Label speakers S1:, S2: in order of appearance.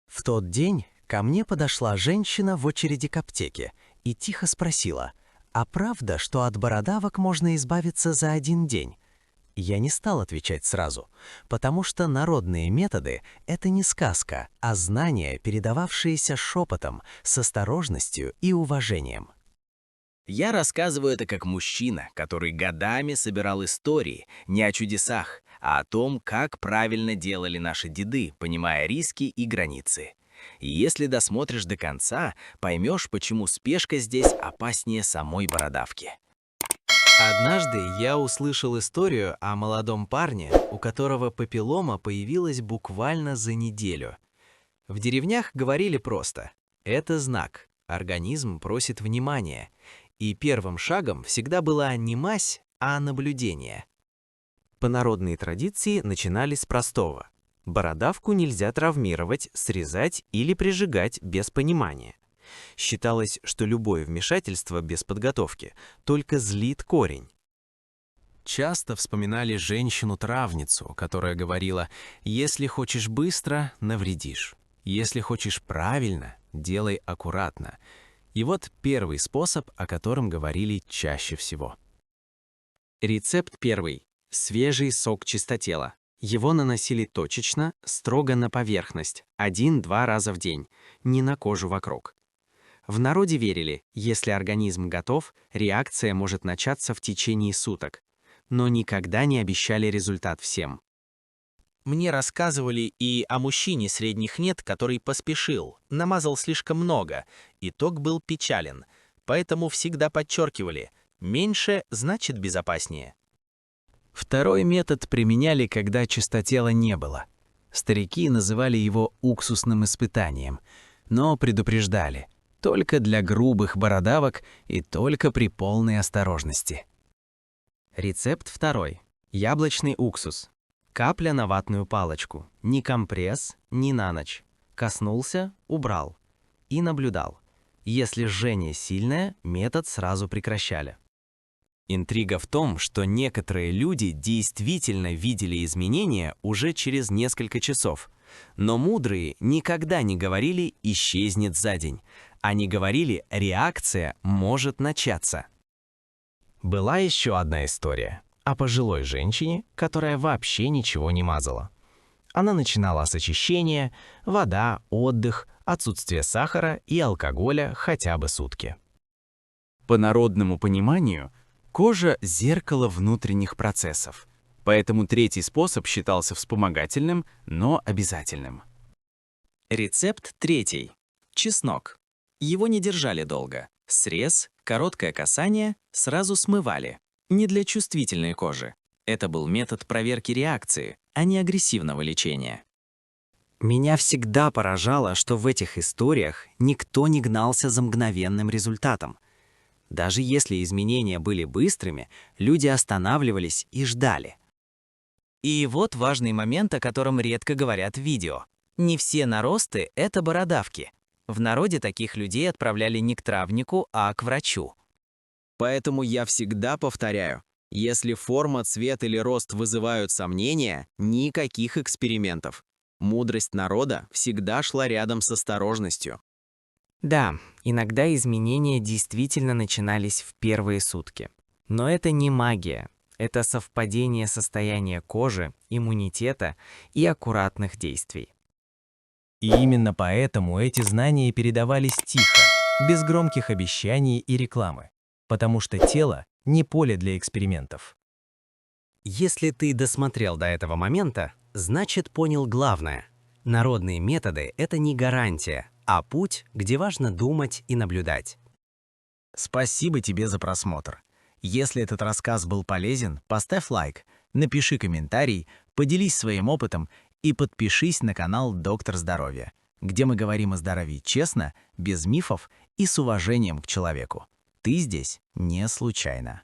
S1: В тот день ко мне подошла женщина в очереди к аптеке и тихо спросила, «А правда, что от бородавок можно избавиться за один день?» Я не стал отвечать сразу, потому что народные методы– это не сказка, а знания, передававшиеся шепотом, с осторожностью и уважением.
S2: Я рассказываю это как мужчина, который годами собирал истории не о чудесах, а о том, как правильно делали наши деды, понимая риски и границы. И если досмотришь до конца, поймешь, почему спешка здесь опаснее самой бородавки.
S1: Однажды я услышал историю о молодом парне, у которого папиллома появилась буквально за неделю. В деревнях говорили просто: это знак, организм просит внимания. И первым шагом всегда была не мазь, а наблюдение. По народной традиции начинали с простого. Бородавку нельзя травмировать, срезать или прижигать без понимания. Считалось, что любое вмешательство без подготовки только злит корень. Часто вспоминали женщину-травницу, которая говорила: «Если хочешь быстро, навредишь. Если хочешь правильно, делай аккуратно». И вот первый способ, о котором говорили чаще всего. Рецепт первый. Свежий сок чистотела. Его наносили точечно, строго на поверхность, 1-2 раза в день, не на кожу вокруг. В народе верили, если организм готов, реакция может начаться в течение суток, но никогда не обещали результат всем.
S2: Мне рассказывали и о мужчине средних лет, который поспешил, намазал слишком много, итог был печален, поэтому всегда подчеркивали: меньше значит безопаснее.
S1: Второй метод применяли, когда чистотела не было. Старики называли его уксусным испытанием, но предупреждали: только для грубых бородавок и только при полной осторожности. Рецепт второй. Яблочный уксус. Капля на ватную палочку. Ни компресс, ни на ночь. Коснулся, убрал. И наблюдал. Если жжение сильное, метод сразу прекращали. Интрига в том, что некоторые люди действительно видели изменения уже через несколько часов. Но мудрые никогда не говорили «исчезнет за день». Они говорили «реакция может начаться». Была еще одна история о пожилой женщине, которая вообще ничего не мазала. Она начинала с очищения, вода, отдых, отсутствие сахара и алкоголя хотя бы сутки. По народному пониманию, кожа – зеркало внутренних процессов, поэтому третий способ считался вспомогательным, но обязательным.
S2: Рецепт третий. Чеснок. Его не держали долго. Срез, короткое касание, сразу смывали. Не для чувствительной кожи. Это был метод проверки реакции, а не агрессивного лечения.
S1: Меня всегда поражало, что в этих историях никто не гнался за мгновенным результатом. Даже если изменения были быстрыми, люди останавливались и ждали.
S2: И вот важный момент, о котором редко говорят в видео. Не все наросты – это бородавки. В народе таких людей отправляли не к травнику, а к врачу.
S3: Поэтому я всегда повторяю, если форма, цвет или рост вызывают сомнения, никаких экспериментов. Мудрость народа всегда шла рядом с осторожностью.
S1: Да, иногда изменения действительно начинались в первые сутки. Но это не магия. Это совпадение состояния кожи, иммунитета и аккуратных действий. И именно поэтому эти знания передавались тихо, без громких обещаний и рекламы. Потому что тело не поле для экспериментов. Если ты досмотрел до этого момента, значит понял главное. Народные методы – это не гарантия, а путь, где важно думать и наблюдать.
S2: Спасибо тебе за просмотр. Если этот рассказ был полезен, поставь лайк, напиши комментарий, поделись своим опытом и подпишись на канал «Доктор Здоровья», где мы говорим о здоровье честно, без мифов и с уважением к человеку. Ты здесь не случайно.